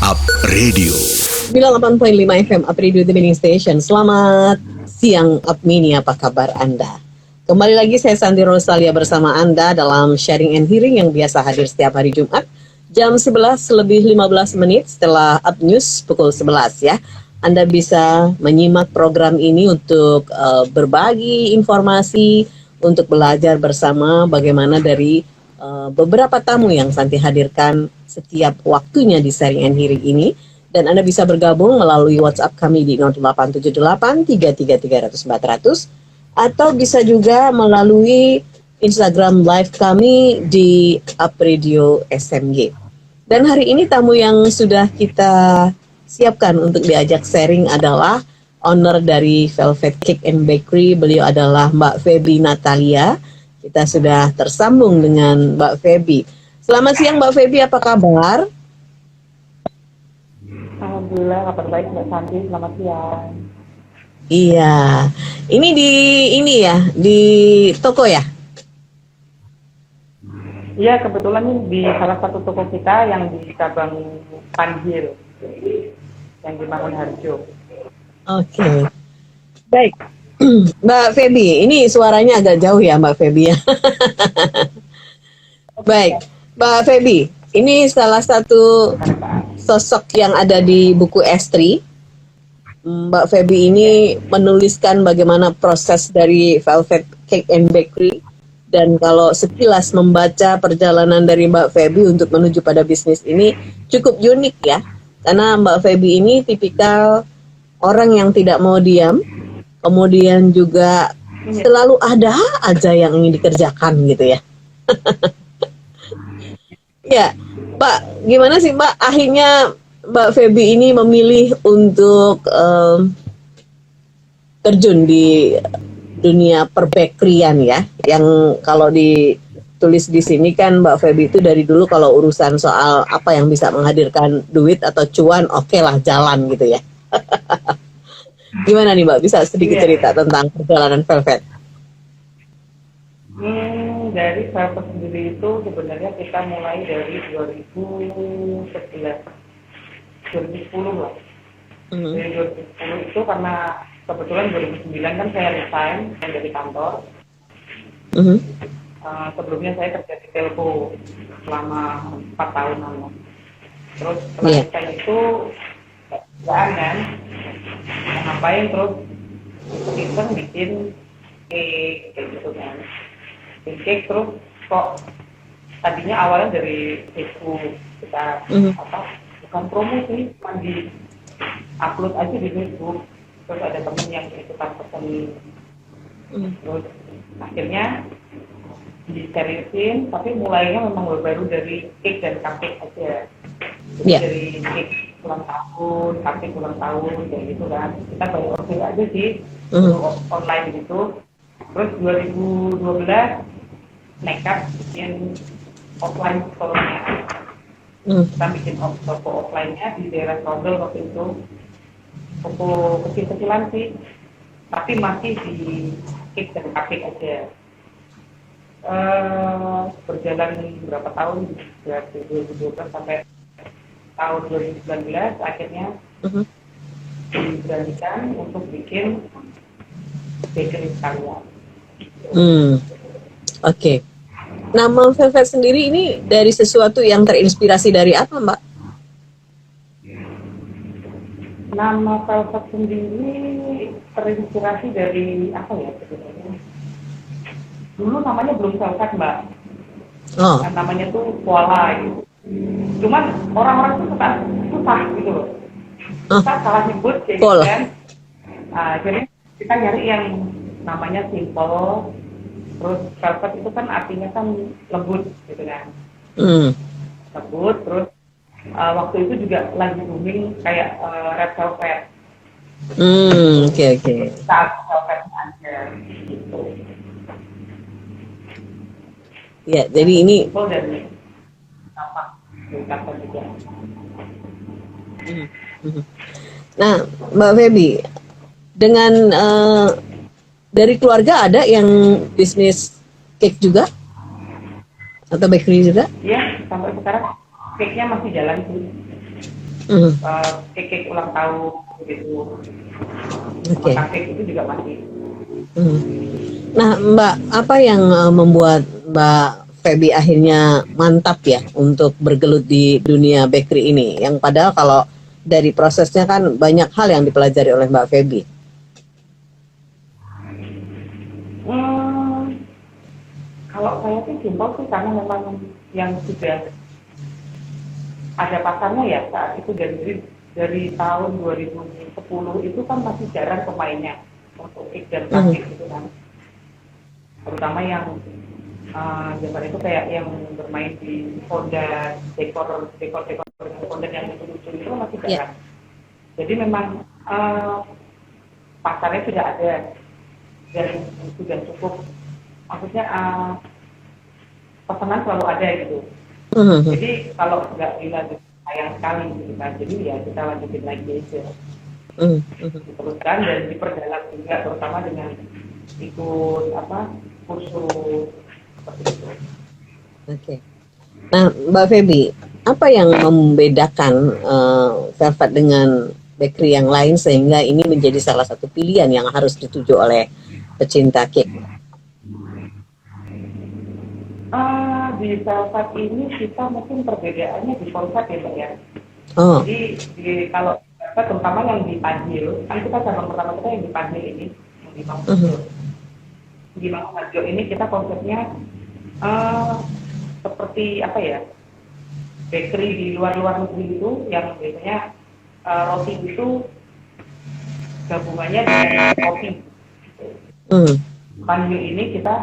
Up Radio 98.5 FM Up Radio The Winning Station. Selamat siang Up Mini, apa kabar Anda? Kembali lagi saya Santi Rosalia bersama Anda dalam Sharing and Hearing yang biasa hadir setiap hari Jumat jam 11 lebih 15 menit setelah Up News pukul 11 ya. Anda bisa menyimak program ini untuk berbagi informasi, untuk belajar bersama bagaimana dari beberapa tamu yang Santi hadirkan setiap waktunya di Sharing and Hearing ini. Dan Anda bisa bergabung melalui WhatsApp kami di 0878 333 400 atau bisa juga melalui Instagram Live kami di Up Radio SMG. Dan hari ini tamu yang sudah kita siapkan untuk diajak sharing adalah owner dari Velvet Cake and Bakery. Beliau adalah Mbak Feby Natalia. Kita sudah tersambung dengan Mbak Feby. Selamat siang Mbak Feby, apa kabar? Alhamdulillah, kabar baik Mbak Santi, selamat siang. Iya, ini di toko ya? Iya, kebetulan ini di salah satu toko kita yang di cabang Panjil, yang di Mangunharjo. Oke, baik. Mbak Feby, ini suaranya agak jauh ya Mbak Feby ya. Baik, Mbak Feby, ini salah satu sosok yang ada di buku Estri. Mbak Feby ini menuliskan bagaimana proses dari Velvet Cake and Bakery, dan kalau sekilas membaca perjalanan dari Mbak Feby untuk menuju pada bisnis ini cukup unik ya, karena Mbak Feby ini tipikal orang yang tidak mau diam, kemudian juga selalu ada aja yang ingin dikerjakan gitu ya. Ya, Mbak, gimana sih Mbak akhirnya Mbak Feby ini memilih untuk terjun di dunia perbakerian ya, yang kalau ditulis di sini kan Mbak Feby itu dari dulu kalau urusan soal apa yang bisa menghadirkan duit atau cuan, oke lah jalan gitu ya. Gimana nih Mbak, bisa sedikit cerita tentang perjalanan Velvet? Dari Velvet sendiri itu sebenarnya kita mulai dari 2010 lah. Dari 2010 itu karena kebetulan 2009 kan saya resign dari kantor. Sebelumnya saya kerja di telco selama 4 tahun lalu. Terus setelah resign itu kerjaan kan, ngapain terus iseng bikin cake kayak gitu kan. Cake terus kok tadinya awalnya dari Facebook kita bukan promo sih, cuma di upload aja di Facebook, terus ada temen yang ikutan pesen, terus akhirnya diseriusin, tapi mulainya memang baru dari cake dan cupcake aja. Jadi dari cake ulang tahun, cupcake ulang tahun kayak gitu kan, kita baru order aja sih online gitu. Terus 2012 nekat bikin offline store-nya. Kita bikin toko offline-nya di daerah Trogel waktu itu. Toko kecil-kecilan sih, tapi masih di cake dan cupcake aja. Berjalan berapa tahun, dari 2012 sampai tahun 2019 akhirnya diberanikan untuk bikin bakery sekalian. Oke. Nama Velvet sendiri ini dari sesuatu yang terinspirasi dari apa, Mbak? Nama Velvet sendiri terinspirasi dari apa ya sebenarnya? Dulu namanya belum Velvet, Mbak. Namanya tuh Koala gitu. Cuman orang-orang tuh susah gitu loh. Kita salah nyebut kayak gitu kan. Jadi kita nyari yang namanya simple. Terus velvet itu kan artinya kan lembut gitu kan. Lembut, terus waktu itu juga lagi booming kayak red velvet. Oke. Saat velvet aja gitu. Ya, jadi ini dari apa? Juga. Nah, Mbak Feby, dengan dari keluarga ada yang bisnis cake juga? Atau bakery juga? Iya, sampai sekarang cake-nya masih jalan sih. Mhm. cake ulang tahun gitu, sama Oke. cupcake itu juga masih. Mhm. Nah, Mbak, apa yang membuat Mbak Feby akhirnya mantap ya untuk bergelut di dunia bakery ini? Yang padahal kalau dari prosesnya kan banyak hal yang dipelajari oleh Mbak Feby. Hmm, kalau saya sih simpel sih karena memang yang sudah ada pasarnya ya saat itu dari tahun 2010 itu kan masih jarang pemainnya untuk cake dan Mhm. cupcake gitu kan, terutama yang zaman itu kayak yang bermain di fondan, dekor fondan yang lucu-lucu itu masih Ya. jarang. Jadi memang pasarnya sudah ada dan sudah cukup, maksudnya pesanan selalu ada gitu. Mhm. Jadi kalau nggak dilanjut sayang sekali gitu kan. Jadi ya kita lanjutin lagi aja, Mhm. Mhm. diteruskan dan diperdalam juga, terutama dengan ikut kursus seperti itu. Oke. Nah, Mbak Feby, apa yang membedakan Velvet dengan bakery yang lain sehingga ini menjadi salah satu pilihan yang harus dituju oleh pecinta cake? Di Velvet ini kita mungkin perbedaannya di konsep ya Mbak ya. Oh. Jadi kalau terutama yang di Padil, kan kita cabang pertama kita yang di Padil ini, yang di Mhm. Mangunharjo. Di Mangunharjo ini kita konsepnya eh, seperti apa ya, bakery di luar negeri itu yang biasanya roti itu gabungannya dengan kopi. Mhm. Padil ini kita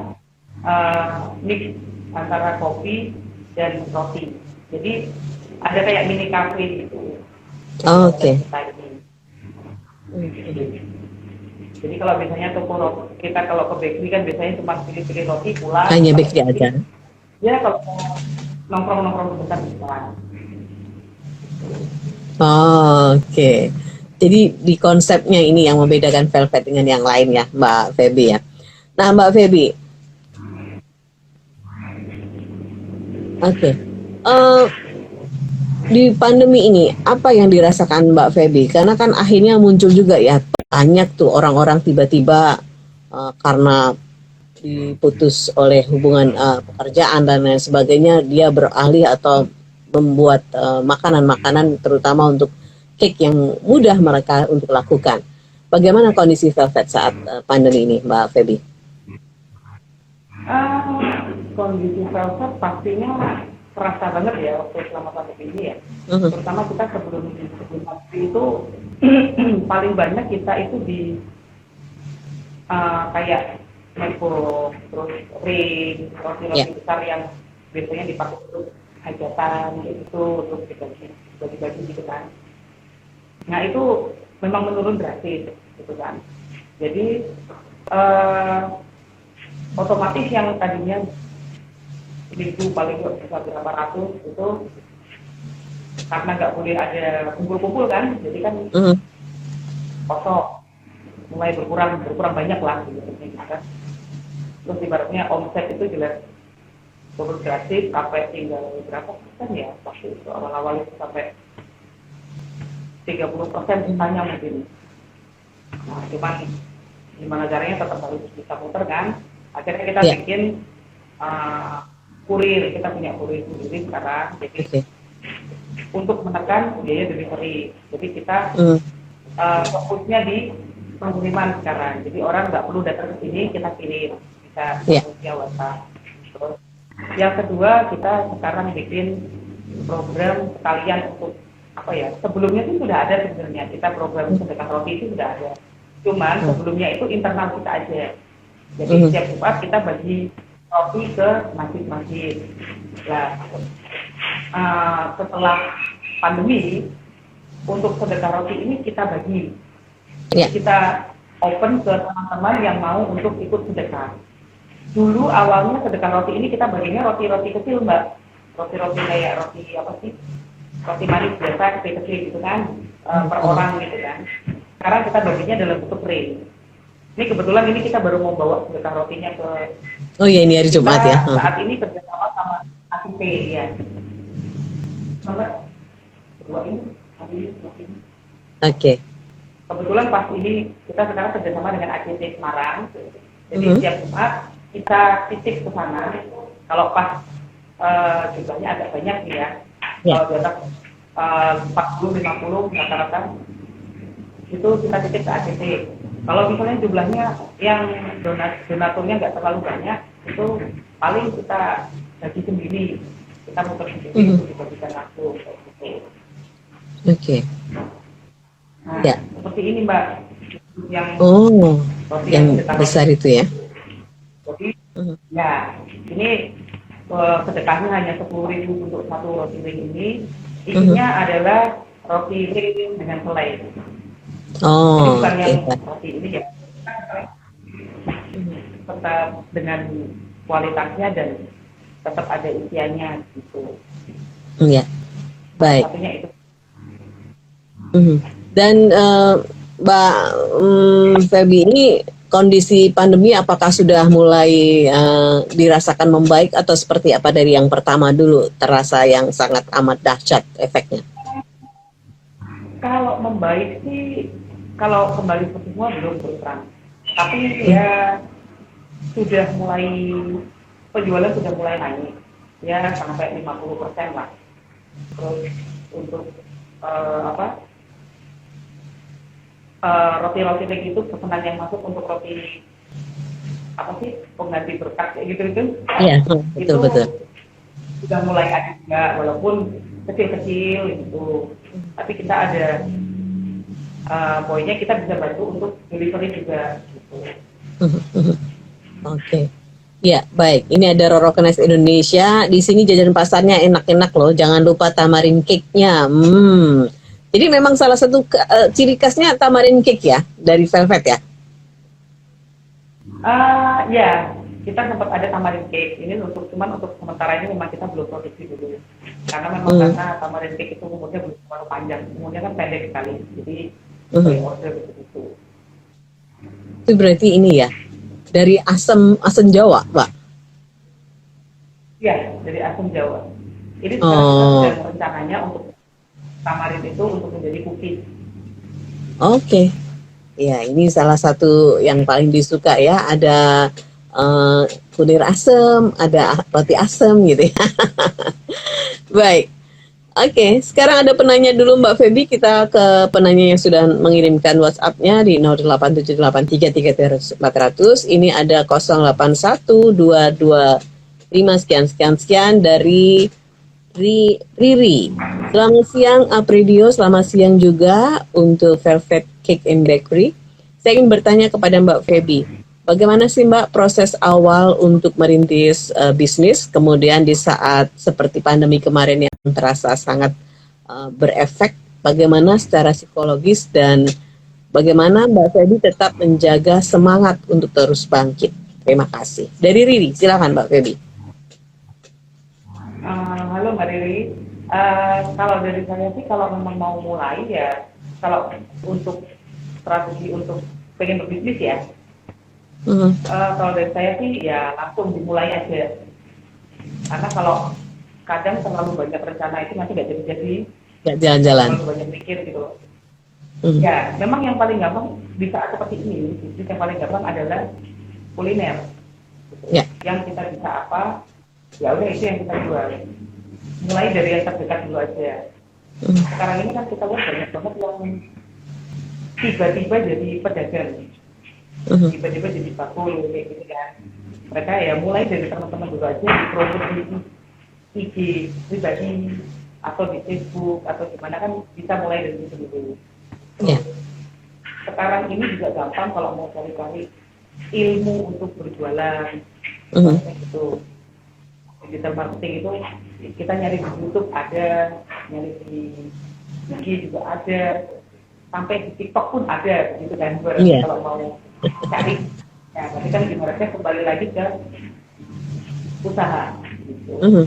mix antara kopi dan roti. Jadi ada kayak mini cafe gitu di Oh, konsep oke. kita ini. Mhm. Jadi kalau biasanya toko roti kita kalau ke bakery kan biasanya cuma pilih-pilih roti pulang Hanya atau bakery aja. mungkin ya kalau mau nongkrong-nongkrong sebentar bisa. Oh, oke. Jadi di konsepnya ini yang membedakan Velvet dengan yang lain ya, Mbak Feby ya. Nah, Mbak Feby, oke. Eh, di pandemi ini apa yang dirasakan Mbak Feby? Karena kan akhirnya muncul juga ya banyak tuh orang-orang tiba-tiba karena diputus oleh hubungan pekerjaan dan lain sebagainya, dia beralih atau membuat makanan-makanan terutama untuk cake yang mudah mereka untuk lakukan. Bagaimana kondisi Velvet saat pandemi ini, Mbak Feby? Kondisi Velvet pastinya terasa banget ya waktu selama pandemi ini ya. Mhm. Terutama kita sebelum pandemi itu paling banyak kita itu di kayak micro, terus ring, Ya. roti-roti besar yang biasanya dipakai untuk hajatan gitu, untuk dibagi-bagi gitu kan. Nah itu memang menurun drastis gitu kan. Jadi eh, otomatis yang tadinya 1.000 paling nggak bisa berapa ratus itu karena nggak boleh ada kumpul-kumpul kan, jadi kan Mhm. kosong, mulai berkurang banyak lah gitu kan. Terus ibaratnya omset itu jelas turun drastis sampai tinggal berapa persen ya waktu itu awal-awal itu sampai 30% sisanya mungkin. Nah cuman gimana caranya tetap harus bisa muter kan, akhirnya kita Ya. bikin kurir, kita punya kurir sendiri sekarang, jadi Oke. untuk menekan biaya delivery. Jadi kita Mhm. fokusnya di pengiriman sekarang. Jadi orang nggak perlu datang ke sini, kita kirim, bisa Ya. via WhatsApp. Terus yang kedua kita sekarang bikin program sekalian untuk apa ya? Sebelumnya itu sudah ada sebenarnya, kita program sedekah roti itu sudah ada. Cuman sebelumnya itu internal kita aja. Jadi setiap Jumat kita bagi roti ke masjid-masjid. Nah, setelah pandemi untuk sedekah roti ini kita bagi. Jadi Ya. kita open ke teman-teman yang mau untuk ikut sedekah. Dulu awalnya sedekah roti ini kita baginya roti-roti kecil Mbak. Roti-roti kayak roti apa sih? Roti manis biasa kecil-kecil gitu kan, per orang gitu kan. Sekarang kita baginya dalam bentuk ring. Ini kebetulan ini kita baru mau bawa sedekah rotinya ke Oh iya, ini hari kita Jumat ya. saat ini kerjasama sama ACP ya. Sama dua ini pasti. Oke. Kebetulan pas ini kita sekarang kerjasama dengan ACT Semarang, jadi Mhm. setiap Jumat kita titip ke sana. Kalau pas jumlahnya agak banyak nih ya, Ya. kalau di atas 40-50 rata-rata, itu kita titip ke ACT. Kalau misalnya jumlahnya yang donaturnya nggak terlalu banyak, itu paling kita bagi sendiri, kita muter sendiri Mhm. untuk dibagikan langsung. Gitu. Oke. Nah, Ya. seperti ini Mbak, yang Oh, roti yang yang kita besar itu ya. jadi Mhm. ya ini sedekahnya hanya 10.000 untuk satu roti ring ini. Mhm. Isinya adalah roti ring dengan selai. Jadi Oh, bukan oke. yang Baik. roti ini ya, Mhm. tetap dengan kualitasnya dan tetap ada isiannya gitu. Ya, Salah baik. satunya itu. Mhm. Dan Mbak Feby, ini kondisi pandemi apakah sudah mulai dirasakan membaik atau seperti apa dari yang pertama dulu terasa yang sangat amat dahsyat efeknya? Kalau membaik sih, kalau kembali ke semua belum berperang. Tapi Mhm. ya sudah mulai, penjualan sudah mulai naik. Ya sampai 50% lah. Terus untuk apa, roti-roti kayak gitu pesanan yang masuk untuk roti apa sih pengganti berkat kayak gitu Iya, betul itu betul. sudah mulai ada juga walaupun kecil-kecil gitu, tapi kita ada poinnya kita bisa bantu untuk delivery juga gitu. Mhm, mhm. Oke. Ya, baik. Ini ada Roro Kenes Indonesia. Di sini jajan pasarnya enak-enak loh. Jangan lupa tamarin cake-nya. Jadi memang salah satu ciri khasnya tamarin cake ya dari Velvet ya. Ya kita sempat ada tamarin cake ini untuk cuman untuk sementara ini memang kita belum produksi dulu karena memang Hmm, karena tamarin cake itu umurnya belum terlalu panjang, umurnya kan pendek sekali, jadi hmm. boleh order begitu. Itu berarti ini ya dari asam asam Jawa, Pak. Ya, dari asam Jawa. Ini sekarang kita sedang Oh, rencananya untuk tamarin itu untuk menjadi cookies. oke. Ya, ini salah satu yang paling disuka ya. Ada eh, kunir asam, ada roti asam gitu ya. Baik. Oke, sekarang ada penanya dulu Mbak Feby. Kita ke penanya yang sudah mengirimkan WhatsApp-nya di 0878333400. Ini ada 081225 sekian sekian sekian dari Riri. Selamat siang Apridio, selamat siang juga untuk Velvet Cake and Bakery. Saya ingin bertanya kepada Mbak Feby, bagaimana sih Mbak proses awal untuk merintis bisnis, kemudian di saat seperti pandemi kemarin yang terasa sangat berefek, bagaimana secara psikologis dan bagaimana Mbak Feby tetap menjaga semangat untuk terus bangkit. Terima kasih. Dari Riri, silakan Mbak Feby. Halo Mbak Riri. Kalau dari saya sih kalau memang mau mulai ya, kalau untuk strategi untuk pengen berbisnis ya, Hmm, kalau dari saya sih ya langsung dimulai aja. Karena kalau kadang terlalu banyak rencana itu nanti nggak jadi-jadi, nggak jalan-jalan. terlalu banyak mikir gitu loh. Hmm, Ya, memang yang paling gampang di saat seperti ini, bisnis yang paling gampang adalah kuliner. Gitu. ya. Yang kita bisa apa, ya udah itu yang kita jual. Mulai dari yang terdekat dulu aja. Hmm, Sekarang ini kan kita lihat banyak banget yang tiba-tiba jadi pedagang, hmm. tiba-tiba jadi bakul kayak gitu kan. Mereka ya mulai dari teman-teman dulu aja di promosi di IG pribadi atau di Facebook atau gimana kan bisa mulai dari situ dulu. Ya. Terus sekarang ini juga gampang kalau mau cari-cari ilmu untuk berjualan, Mhm. kayak gitu. Digital marketing itu kita nyari di YouTube ada, nyari di IG juga ada, sampai di TikTok pun ada, gitu kan. Iya. Kalau mau cari, ya tapi kan ibaratnya kembali lagi ke usaha, gitu. Mhm.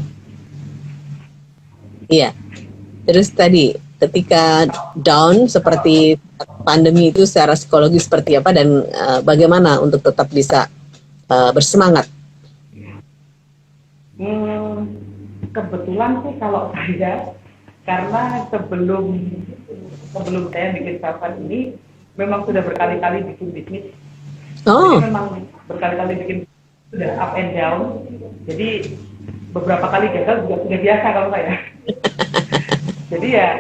Iya. Terus tadi ketika down seperti pandemi itu secara psikologi seperti apa dan bagaimana untuk tetap bisa bersemangat? Hmm, kebetulan sih kalau saya Karena sebelum sebelum saya bikin Velvet ini memang sudah berkali-kali bikin bisnis. Jadi Oh, memang berkali-kali bikin sudah up and down. Jadi beberapa kali gagal juga sudah biasa kalau saya. Jadi ya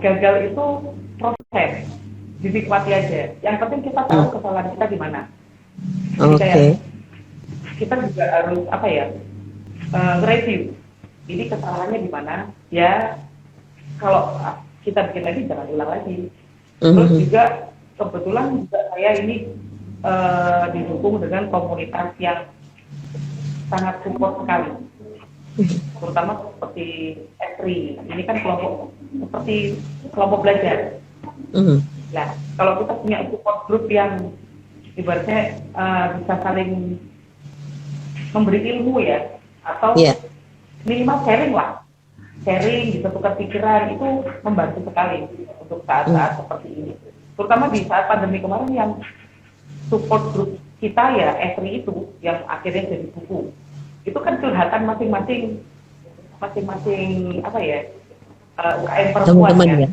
gagal itu proses, dinikmati aja. Yang penting kita tahu kesalahan kita di mana. Jadi oke. kayak kita juga harus apa ya, review. Ini kesalahannya di mana? Ya kalau kita bikin lagi jangan ulang lagi. Terus Mhm. juga kebetulan juga saya ini didukung dengan komunitas yang sangat support sekali, terutama seperti Esri. Ini kan kelompok seperti kelompok belajar. Mhm. Nah, kalau kita punya support group yang ibaratnya bisa saling memberi ilmu ya, atau Iya. minimal sharing lah, sharing bisa tukar pikiran, itu membantu sekali untuk saat-saat seperti ini. Terutama di saat pandemi kemarin yang support group kita ya Esri itu yang akhirnya jadi buku. Itu kan curhatan masing-masing apa ya, UKM perempuan Teman-teman kan. ya.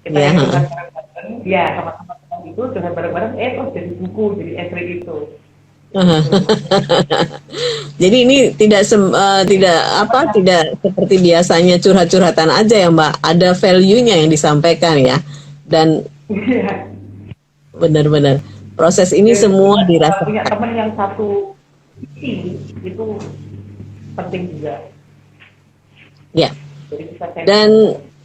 Kita Ya. yang Ha. curhat bareng-bareng, ya sama-sama itu curhat bareng-bareng, terus jadi buku, jadi Esri itu. Jadi ini tidak apa tidak seperti biasanya curhat-curhatan aja ya Mbak. Ada value-nya yang disampaikan ya. Dan Iya. benar-benar proses ini Dan semua juga punya dirasakan. teman yang satu visi itu penting juga. Ya. Jadi bisa sharing. Dan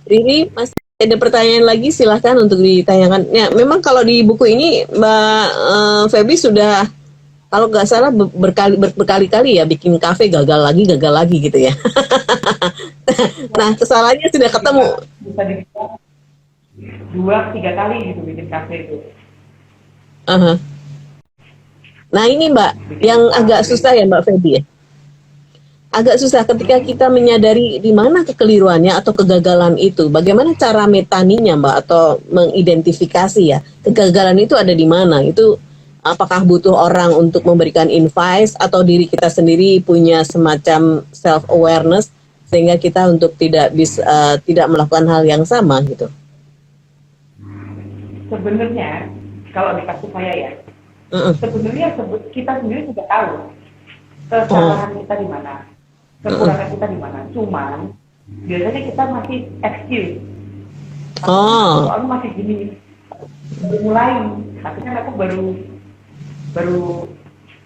Riri masih ada pertanyaan lagi silahkan untuk ditanyakan. Ya, memang kalau di buku ini Mbak Feby sudah kalau nggak salah berkali-kali ya bikin kafe gagal lagi gitu ya. Nah kesalahannya sudah ketemu. Bisa dibilang 2-3 kali gitu bikin kafe itu. Aha. Nah ini Mbak yang agak susah ya Mbak Feby ya. Agak susah ketika kita menyadari di mana kekeliruannya atau kegagalan itu. Bagaimana cara metaninya Mbak atau mengidentifikasi ya kegagalan itu ada di mana? Itu apakah butuh orang untuk memberikan advice atau diri kita sendiri punya semacam self awareness sehingga kita untuk tidak melakukan hal yang sama gitu. Sebenarnya kalau di kasus saya ya, sebenarnya kita sendiri sudah tahu kesalahan kita di mana, kekurangan kita di mana. Cuman biasanya kita masih excuse. Soalnya masih gini, baru mulai, tapi kan aku baru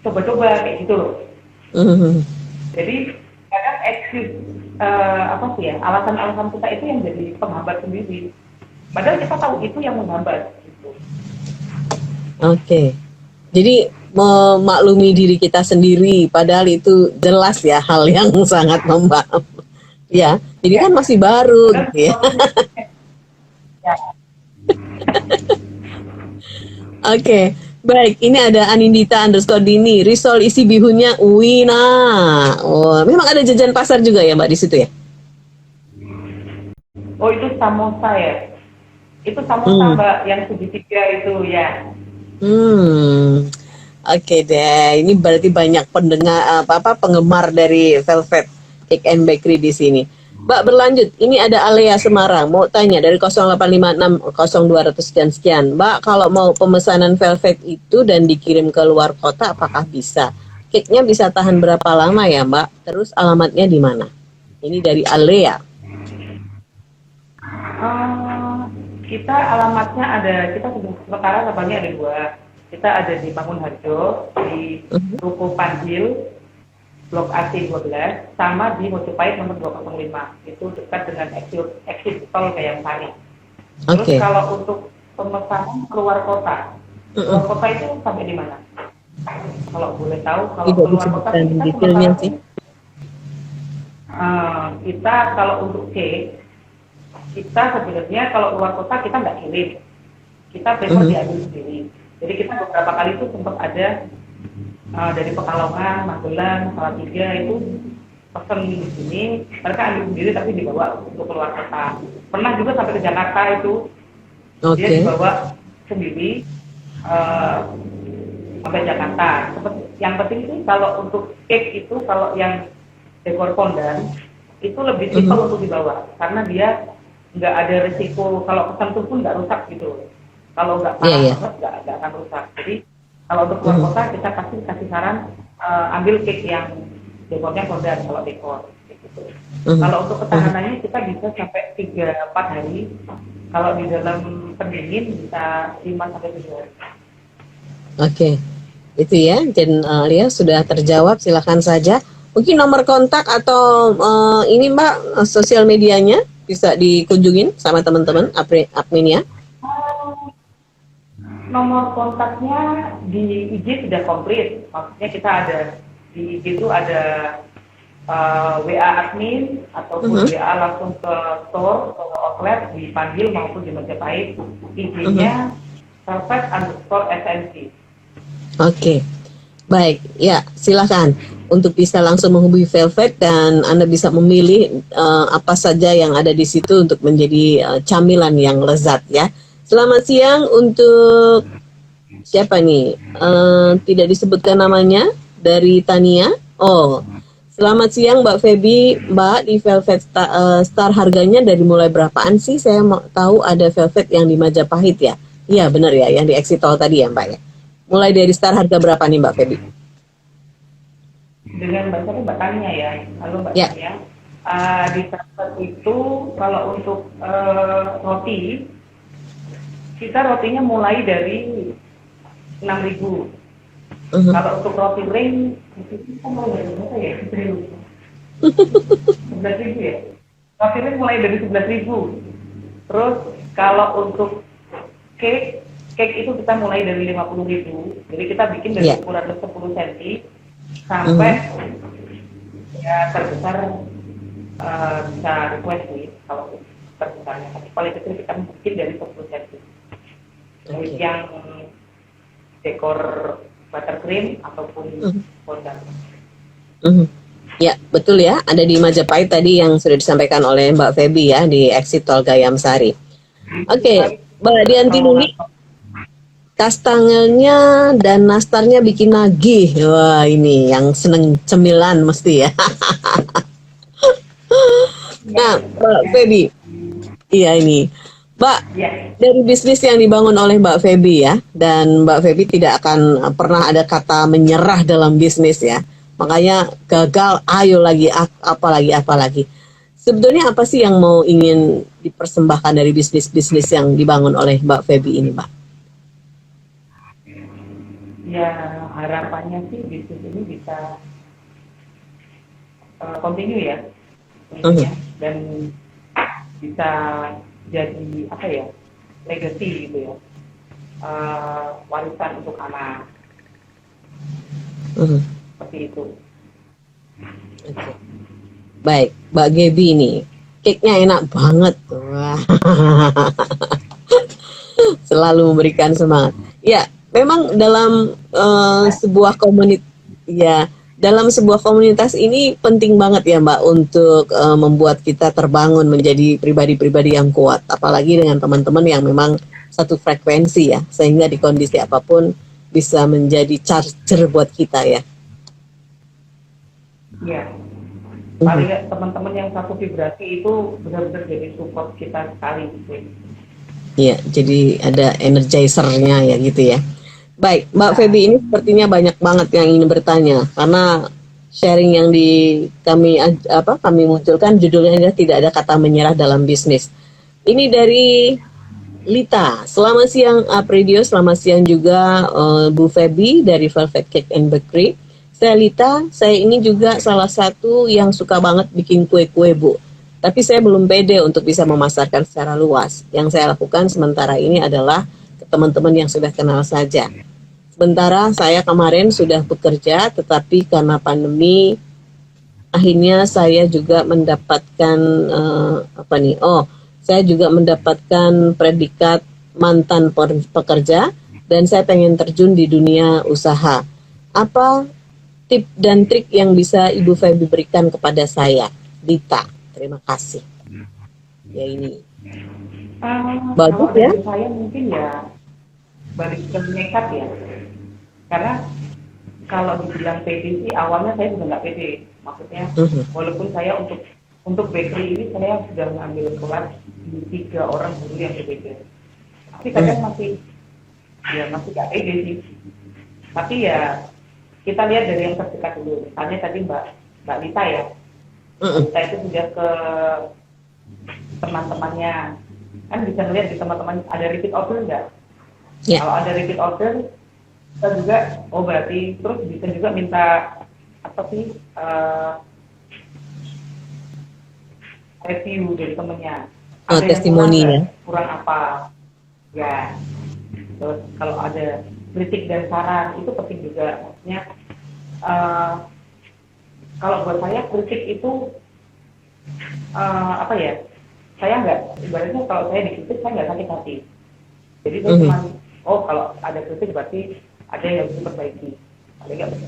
coba-coba kayak gitu loh. Jadi kadang excuse apa sih ya, alasan-alasan kita itu yang jadi penghambat sendiri. Padahal kita tahu itu yang menghambat. Gitu. Oke. Jadi memaklumi diri kita sendiri, padahal itu jelas ya hal yang sangat ya. Jadi kan masih baru gitu ya. Oke. Baik, ini ada Anindita_Dini. Risol isi bihunnya Wina. Oh, memang ada jajan pasar juga ya Mbak di situ ya? Oh itu samosa ya? Itu samosa Mbak yang segitiga itu ya. Oke deh. Ini berarti banyak pendengar penggemar dari Velvet Cake and Bakery di sini. Mbak berlanjut, ini ada Alea Semarang, mau tanya dari 0856 0200 sekian. Mbak kalau mau pemesanan Velvet itu dan dikirim ke luar kota apakah bisa? Cake-nya bisa tahan berapa lama ya Mbak? Terus alamatnya di mana? Ini dari Alea. Kita alamatnya ada, kita sekarang tempatnya ada 2. Kita ada di Mangunharjo, di Ruko Panjil, Blok AC 12, sama di Mojopahit nomor 205. Itu dekat dengan exit tol Gayamsari. Terus kalau untuk pemesanan keluar kota itu sampai di mana? Kalau boleh tahu, kalau keluar kota kita detailnya sih. Kita kalau untuk cake, kita sebenarnya kalau keluar kota kita nggak kirim, kita prefer diambil sendiri. Jadi kita beberapa kali itu sempat ada dari Pekalongan, Magelang, Salatiga itu pesen di sini, mereka ambil sendiri tapi dibawa untuk keluar kota. Pernah juga sampai ke Jakarta itu, dia dibawa sendiri sampai Jakarta. Yang penting sih kalau untuk cake itu, kalau yang dekor fondant itu lebih simpel untuk dibawa karena dia nggak ada resiko kalau kesentuh pun nggak rusak gitu. Kalau nggak parah banget nggak akan rusak. Jadi kalau untuk keluar kota kita pasti kasih saran ambil cake yang dekornya fondant kalau dekor. Gitu. Kalau untuk ketahanannya kita bisa sampai 3-4 hari. Kalau di dalam pendingin bisa 5-7 hari. Oke, itu ya. Dan Lia sudah terjawab. Silakan saja. Mungkin nomor kontak atau ini Mbak sosial medianya bisa dikunjungin sama teman-teman admin ya. Nomor kontaknya di IG sudah komplit. Maksudnya kita ada di IG itu ada WA admin ataupun WA langsung ke store atau outlet di Panggil maupun di Majapahit. IG-nya velvet_snc. Oke, baik. Ya, silakan untuk bisa langsung menghubungi Velvet dan Anda bisa memilih apa saja yang ada di situ untuk menjadi camilan yang lezat ya. Selamat siang untuk siapa nih? Tidak disebutkan namanya, dari Tania. Oh, selamat siang Mbak Feby. Mbak, di Velvet Star harganya dari mulai berapaan sih? Saya mau tahu ada Velvet yang di Majapahit ya. Iya benar ya, yang di Exit Tol tadi ya Mbak ya. Mulai dari Star harga berapa nih Mbak Feby? Dengan Mbak Tania ya. Halo Mbak Tania. Di Velvet itu kalau untuk roti, kita rotinya mulai dari 6.000. Kalau untuk roti ring itu kita mulai dari berapa ya? 11.000 ya. Roti ring mulai dari 11.000. Terus kalau untuk cake itu kita mulai dari 50.000. Jadi kita bikin dari ukuran 10 cm sampai ya terbesar bisa request nih kalau terbesarnya. Tapi paling kecil kita bikin dari 10 cm. Yang dekor buttercream ataupun fondant. Ya, betul ya. Ada di Majapahit tadi yang sudah disampaikan oleh Mbak Feby ya di Exit Tol Gayam Sari. Oke, Mbak Dianti Nuli, kastangelnya dan nastarnya bikin nagih. Wah, ini yang seneng cemilan mesti ya. Nah, Mbak Feby. Iya ini. Mbak, dari bisnis yang dibangun oleh Mbak Feby ya, dan Mbak Feby tidak akan pernah ada kata menyerah dalam bisnis ya. Makanya gagal, ayo lagi, apalagi. Sebetulnya apa sih yang mau ingin dipersembahkan dari bisnis-bisnis yang dibangun oleh Mbak Feby ini, Mbak? Ya, harapannya sih bisnis ini bisa continue ya, dan bisa jadi apa ya, legacy gitu ya, warisan untuk anak, seperti itu. Okay. Baik, Mbak Gaby nih, cake-nya enak banget, wah. Selalu memberikan semangat. Ya, memang dalam sebuah komunitas, ya, dalam sebuah komunitas ini penting banget ya Mbak untuk membuat kita terbangun menjadi pribadi-pribadi yang kuat, apalagi dengan teman-teman yang memang satu frekuensi ya, sehingga di kondisi apapun bisa menjadi charger buat kita ya. Iya, paling teman-teman yang satu vibrasi itu benar-benar jadi support kita sekali gitu. Iya, jadi ada energizer-nya ya gitu ya. Baik, Mbak Feby, ini sepertinya banyak banget yang ingin bertanya karena sharing yang kami munculkan judulnya adalah tidak ada kata menyerah dalam bisnis. Ini dari Lita. Selamat siang Apridio, selamat siang juga Bu Feby dari Velvet Cake and Bakery. Saya Lita, saya ini juga salah satu yang suka banget bikin kue-kue Bu. Tapi saya belum pede untuk bisa memasarkan secara luas. Yang saya lakukan sementara ini adalah ke teman-teman yang sudah kenal saja. Sementara saya kemarin sudah bekerja, tetapi karena pandemi, akhirnya saya juga mendapatkan saya juga mendapatkan predikat mantan pekerja dan saya pengen terjun di dunia usaha. Apa tip dan trik yang bisa Ibu Feby berikan kepada saya, Dita? Terima kasih. Ya ini. Bagus ya. Saya mungkin ya balik ke nekat ya. Karena kalau dibilang pede sih awalnya saya juga nggak pede. Maksudnya walaupun saya untuk untuk bakery ini saya sudah mengambil kelas di 3 orang guru yang berbeda. Tapi kadang masih gak pede sih. Tapi ya kita lihat dari yang terdekat dulu. Misalnya tadi Mbak Lita ya. Lita itu sudah ke teman-temannya. Kan bisa ngeliat di teman-teman ada repeat order enggak? Yeah. Kalau ada repeat order, kita juga, berarti terus bisa juga minta review dari temennya. Oh, Ada testimoni ya. kurang apa? Ya. Terus kalau ada kritik dan saran itu penting juga. Maksudnya kalau buat saya kritik itu saya nggak, ibaratnya kalau saya dikritik saya nggak sakit hati. Jadi saya cuma kalau ada kritik berarti ada yang harus diperbaiki.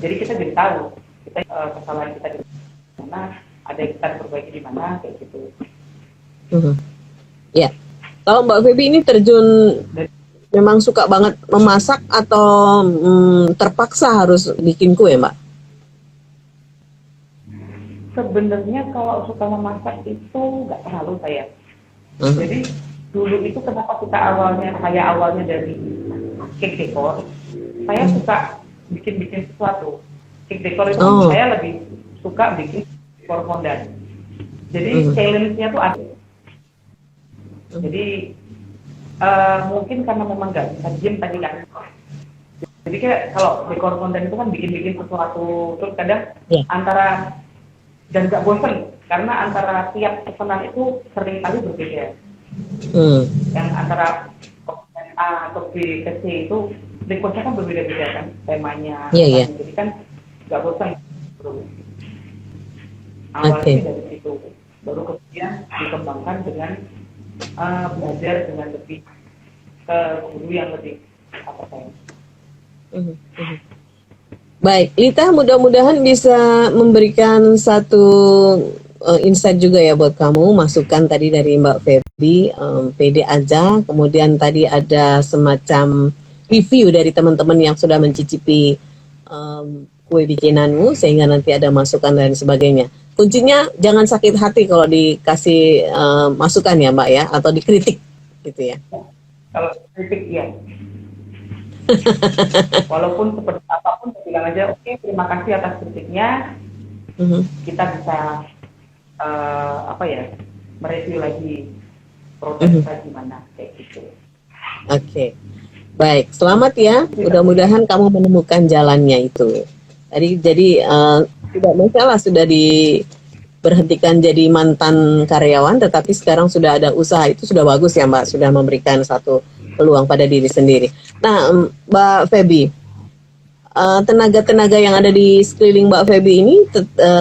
Jadi kita jadi tahu kita kesalahan kita di mana, ada yang kita perbaiki di mana, kayak gitu. Ya, kalau Mbak Feby ini terjun memang suka banget memasak atau terpaksa harus bikin kue, Mbak? Sebenarnya kalau suka memasak itu nggak terlalu saya. Jadi dulu itu kenapa saya awalnya dari cake decor, saya suka bikin sesuatu. Cake decor itu saya lebih suka bikin dekor fondant. Jadi challenge-nya tuh ada. Jadi mungkin karena memang nggak bisa diem tadi kan. Jadi kayak kalau dekor fondant itu kan bikin sesuatu, terus kadang antara dan nggak bosan karena antara tiap pesanan itu sering kali berbeda. Yang antara A atau B ke C itu dekornya kan berbeda-beda kan temanya. Jadi kan nggak bosan. Awalnya dari situ, baru kemudian dikembangkan dengan belajar dengan lebih ke guru yang lebih kompeten. Baik, Lita, mudah-mudahan bisa memberikan satu insight juga ya buat kamu, masukan tadi dari Mbak Feby, pede aja, kemudian tadi ada semacam review dari teman-teman yang sudah mencicipi kue bikinanmu, sehingga nanti ada masukan dan sebagainya. Kuncinya jangan sakit hati kalau dikasih masukan ya Mbak ya, atau dikritik gitu ya. Kalau kritik ya. Walaupun seperti apapun, saya bilang aja, oke, terima kasih atas kritiknya. Kita bisa mereview lagi proses kita gimana, kayak gitu. Oke. Baik, selamat ya. Mudah-mudahan kamu menemukan jalannya itu. Jadi tidak masalah sudah diberhentikan jadi mantan karyawan, tetapi sekarang sudah ada usaha, itu sudah bagus ya Mbak, sudah memberikan satu peluang pada diri sendiri. Nah, Mbak Feby, tenaga-tenaga yang ada di sekeliling Mbak Feby ini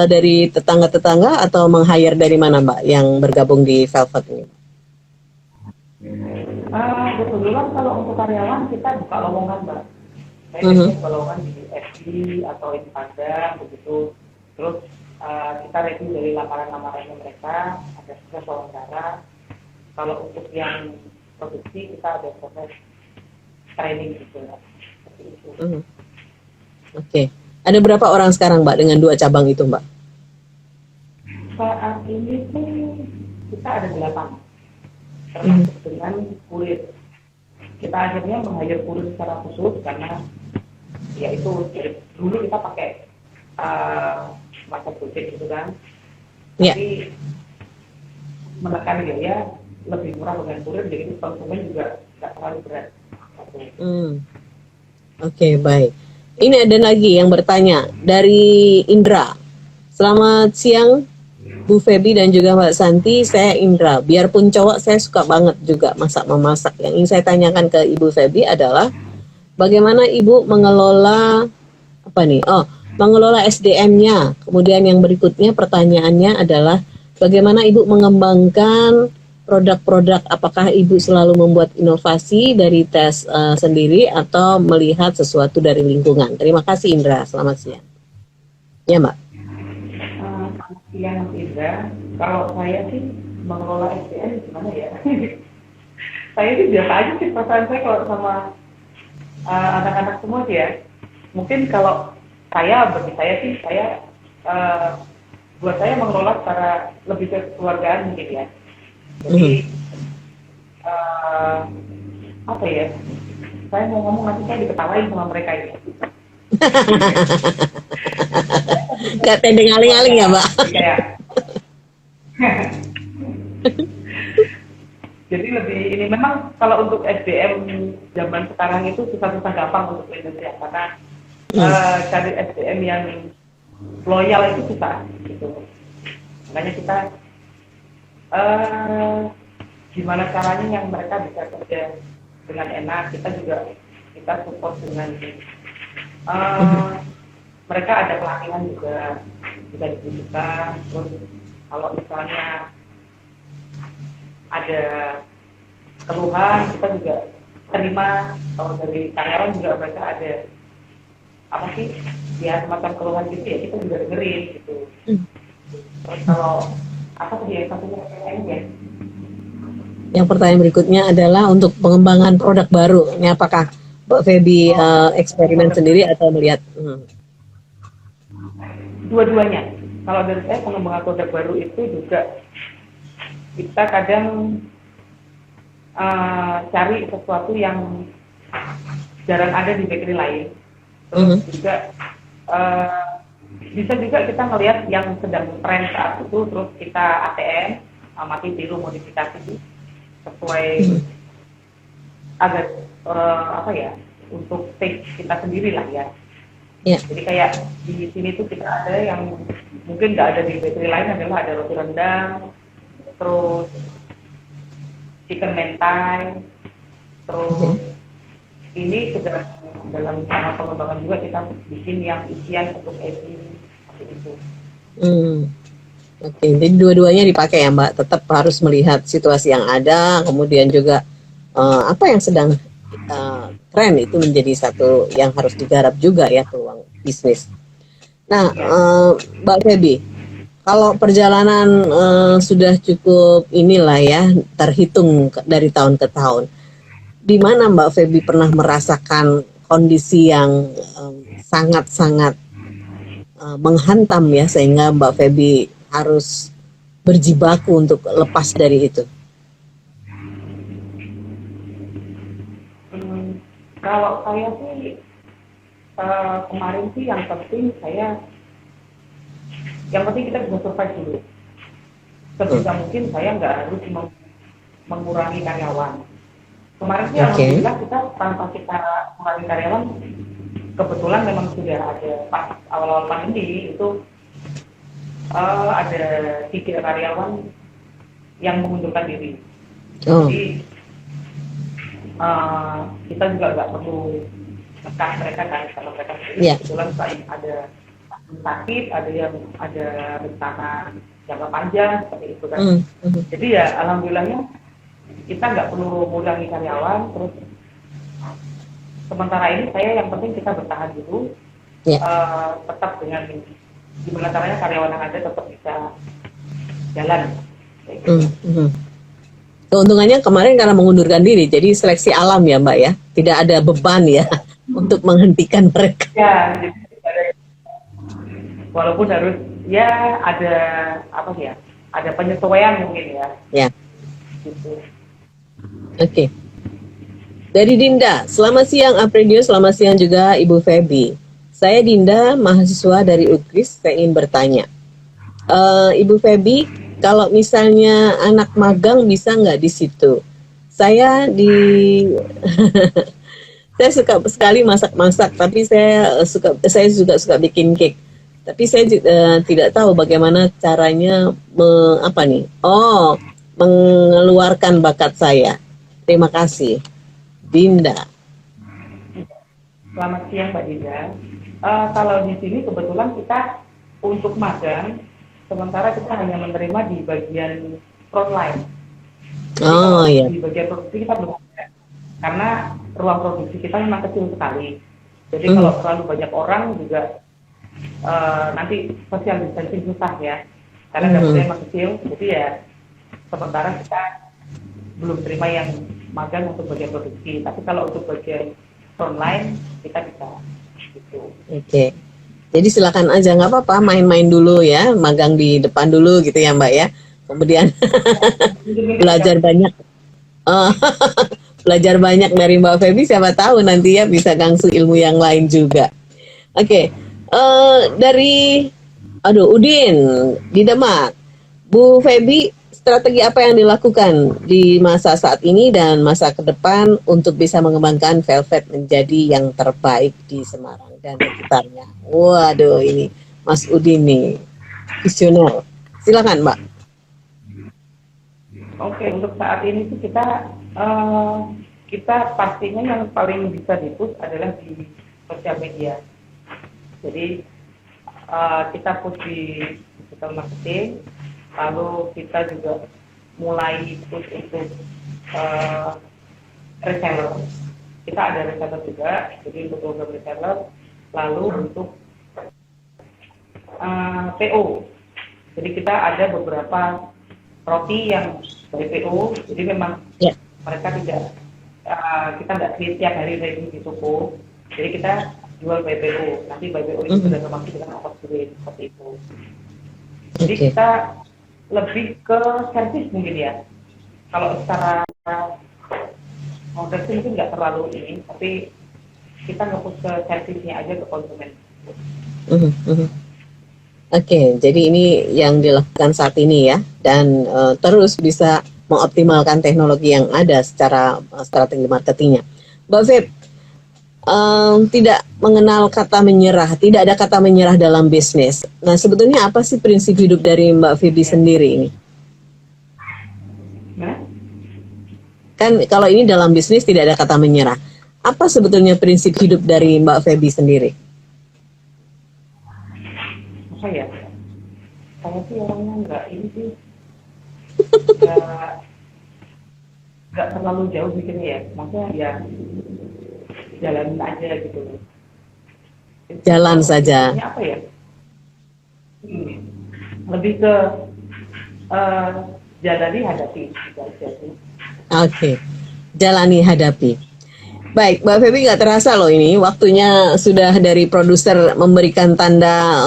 dari tetangga-tetangga atau meng-hire dari mana Mbak yang bergabung di Velvet ini? Kebetulan kalau untuk karyawan kita buka lowongan Mbak. Saya buka lowongan di FB atau Instagram begitu. Terus kita review dari lamaran-lamarannya mereka, ada proses wawancara. Kalau untuk yang produksi kita ada proses training gitu. Oke. Ada berapa orang sekarang Mbak dengan 2 cabang itu Mbak? Saat ini tuh kita ada 8. Termasuk dengan kulit. Kita akhirnya meng-hire kulit secara khusus karena ya itu dulu kita pakai macam kulit gitu kan. Tapi menekan biaya lebih murah dengan kulit, jadi konsumen juga tidak terlalu berat. Oke, baik. Ini ada lagi yang bertanya dari Indra. Selamat siang Bu Feby dan juga Mbak Santi, saya Indra. Biarpun cowok, saya suka banget juga masak-memasak. Yang ingin saya tanyakan ke Ibu Feby adalah bagaimana Ibu mengelola mengelola SDM-nya. Kemudian yang berikutnya pertanyaannya adalah bagaimana Ibu mengembangkan produk-produk, apakah Ibu selalu membuat inovasi dari tes sendiri atau melihat sesuatu dari lingkungan? Terima kasih Indra, selamat siang. Ya Mbak. Yang Indra, kalau saya sih mengelola SDM gimana ya? Saya sih biasa aja sih perasaan saya kalau sama anak-anak semua sih ya. Mungkin kalau bagi saya sih, saya buat saya mengelola secara lebih ke keluargaan mungkin ya. Jadi apa ya? Saya mau ngomong nanti saya diketawain sama mereka ini. Gak tendeng aling-aling ya, Mbak? Kayak jadi lebih ini memang kalau untuk SDM zaman sekarang itu susah-susah gampang untuk Indonesia karena cari SDM yang loyal itu susah gitu. Makanya kita gimana caranya yang mereka bisa kerja dengan enak, kita support dengan mereka ada pelatihan juga bisa dibutuhkan. Terus kalau misalnya ada keluhan kita juga terima. Kalau dari karyawan juga mereka ada apa sih ya semacam keluhan gitu ya kita juga dengerin gitu. Terus kalau apa sih yang satunya ya? Yang pertanyaan berikutnya adalah untuk pengembangan produk baru. Ini apakah Mbak Feby eksperimen sendiri atau melihat? Dua-duanya. Kalau dari saya pengembangan produk baru itu juga kita kadang cari sesuatu yang jarang ada di bakery lain. Terus juga bisa juga kita melihat yang sedang tren saat itu, terus kita ATM, amati tiru modifikasi sesuai agar apa ya untuk taste kita sendiri lah ya. Yeah. Jadi kayak di sini tuh kita ada yang mungkin nggak ada di bakery lain adalah ada roti rendang, terus chicken mentai, terus ini sedang dalam tahap pengembangan juga kita bikin yang isian untuk esi seperti itu. Oke, jadi dua-duanya dipakai ya Mbak. Tetap harus melihat situasi yang ada, kemudian juga apa yang sedang tren itu menjadi satu yang harus digarap juga ya peluang bisnis. Nah, Mbak Feby, kalau perjalanan sudah cukup inilah ya terhitung dari tahun ke tahun, di mana Mbak Feby pernah merasakan kondisi yang sangat-sangat menghantam ya sehingga Mbak Feby harus berjibaku untuk lepas dari itu? Kalau saya sih kemarin sih yang penting kita bisa survive dulu. Sebisa mungkin saya nggak harus mengurangi karyawan. Kemarin sih alhamdulillah kita tanpa kita mengurangi karyawan, kebetulan memang sudah ada pas awal-awal pandemi itu ada 3 karyawan yang mengundurkan diri. Jadi kita juga nggak perlu nekan mereka kan kalau mereka kebetulan ada sakit, ada rencana jangka panjang seperti itu kan. Jadi ya alhamdulillahnya kita nggak perlu mengurangi karyawan. Terus sementara ini saya yang penting kita bertahan dulu, tetap dengan gimana caranya karyawan yang ada tetap bisa jalan. Keuntungannya kemarin karena mengundurkan diri, jadi seleksi alam ya Mbak ya, tidak ada beban ya untuk menghentikan mereka. Ya, jadi walaupun harus ya ada apa sih ya, ada penyesuaian mungkin ya. Ya. Gitu. Oke. Dari Dinda, selamat siang Apredio, selamat siang juga Ibu Feby. Saya Dinda, mahasiswa dari UGRIS, saya ingin bertanya. Ibu Feby, kalau misalnya anak magang bisa nggak di situ? Saya saya suka sekali masak-masak, tapi saya juga suka bikin cake. Tapi saya tidak tahu bagaimana caranya mengeluarkan bakat saya. Terima kasih, Dinda. Selamat siang Mbak Dinda. Kalau di sini kebetulan kita untuk magang, sementara kita hanya menerima di bagian frontline. Iya. Di bagian produksi kita belum ada, karena ruang produksi kita memang kecil sekali. Jadi kalau terlalu banyak orang juga nanti social distancing susah ya, karena dapurnya memang kecil. Jadi ya sementara kita belum terima yang magang untuk bagian produksi. Tapi kalau untuk bagian frontline kita bisa. Gitu. Oke. Jadi silakan aja, nggak apa-apa, main-main dulu ya, magang di depan dulu gitu ya Mbak ya. Kemudian belajar banyak. Eh, belajar banyak dari Mbak Feby, siapa tahu nanti ya bisa gangsu ilmu yang lain juga. Oke, dari Udin di Demak, Bu Feby, strategi apa yang dilakukan di masa saat ini dan masa ke depan untuk bisa mengembangkan Velvet menjadi yang terbaik di Semarang dan sekitarnya? Waduh, ini Mas Udin nih, visioner. Silakan Mbak. Oke, untuk saat ini tuh kita pastinya yang paling bisa di-push adalah di sosial media. Jadi kita push di digital marketing, lalu kita juga mulai push untuk reseller. Kita ada reseller juga, jadi untuk program reseller, lalu untuk PO. Jadi kita ada beberapa roti yang dari PO, jadi memang mereka tidak kita nggak tiap hari ready di toko, jadi kita jual by PO. Nanti by PO itu sudah termasuk dengan ongkos kirim seperti itu. Jadi kita lebih ke servis mungkin ya. Kalau secara model sih mungkin nggak terlalu ini, tapi kita nge-push ke servisnya aja ke konsumen. Oke, jadi ini yang dilakukan saat ini ya, dan terus bisa mengoptimalkan teknologi yang ada secara strategi marketingnya. Mbak Feb, tidak mengenal kata menyerah, tidak ada kata menyerah dalam bisnis. Nah, sebetulnya apa sih prinsip hidup dari Mbak Feby sendiri ini? Kan kalau ini dalam bisnis tidak ada kata menyerah. Apa sebetulnya prinsip hidup dari Mbak Feby sendiri? Saya sih orangnya nggak ini sih, nggak terlalu jauh bikinnya ya, maksudnya ya jalanin aja gitu. Jalan saja. Apa ya? Lebih ke jalani hadapi gitu aja sih. Oke, jalani hadapi. Baik, Mbak Feby, nggak terasa loh ini waktunya sudah dari produser memberikan tanda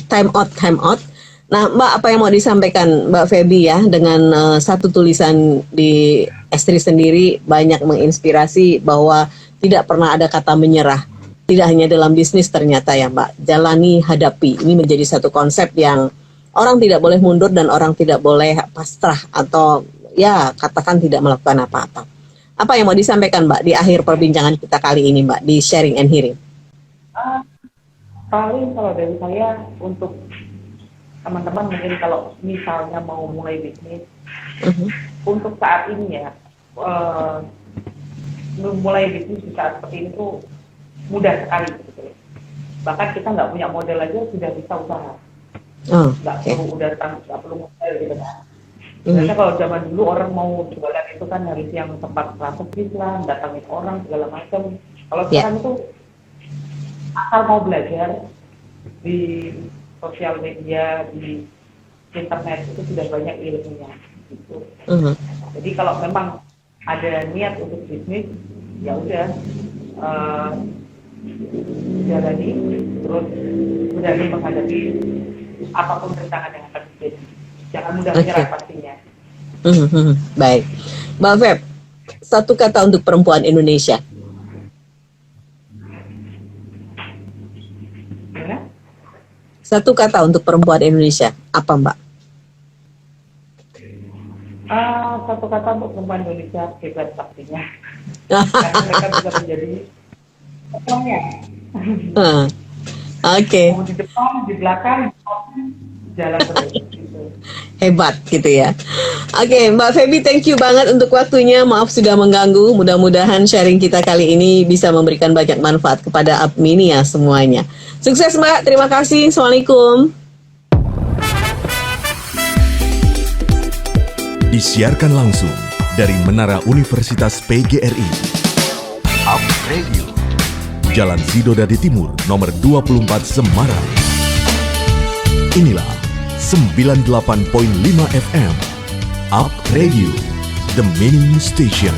time out. Nah, Mbak, apa yang mau disampaikan Mbak Feby ya dengan satu tulisan di Estri sendiri banyak menginspirasi bahwa tidak pernah ada kata menyerah. Tidak hanya dalam bisnis ternyata ya Mbak, jalani hadapi. Ini menjadi satu konsep yang orang tidak boleh mundur dan orang tidak boleh pasrah atau ya katakan tidak melakukan apa-apa. Apa yang mau disampaikan Mbak di akhir perbincangan kita kali ini Mbak di sharing and hearing? Paling kalau dari saya untuk teman-teman mungkin kalau misalnya mau mulai bisnis, untuk saat ini ya mulai bisnis di saat seperti ini tuh mudah sekali gitu. Bahkan kita nggak punya modal aja sudah bisa usaha. Nggak perlu modal gitu kan. Biasanya kalau zaman dulu orang mau jualan itu kan harus yang tempat strategis lah, datangin orang segala macam. Kalau sekarang itu asal mau belajar di sosial media, di internet itu sudah banyak ilmunya. Gitu. Jadi kalau memang ada niat untuk bisnis, ya udah jalani, terus berani menghadapi apapun rintangan yang akan terjadi. Jangan mudah menyerah pastinya. Baik, Mbak Feb, satu kata untuk perempuan Indonesia. Satu kata untuk perempuan Indonesia, apa Mbak? Satu kata untuk perempuan Indonesia, hebat pastinya. Karena mereka bisa menjadi orangnya. Oke. Mau di depan, di belakang, jalan terus. Gitu. Hebat gitu ya. Oke, Mbak Feby, thank you banget untuk waktunya. Maaf sudah mengganggu. Mudah-mudahan sharing kita kali ini bisa memberikan banyak manfaat kepada Upminia semuanya. Sukses Mbak, terima kasih. Assalamualaikum. Disiarkan langsung dari Menara Universitas PGRI. Up Radio. Jalan Sidodadi Timur, nomor 24 Semarang. Inilah 98.5 FM. Up Radio, the Meaning Station.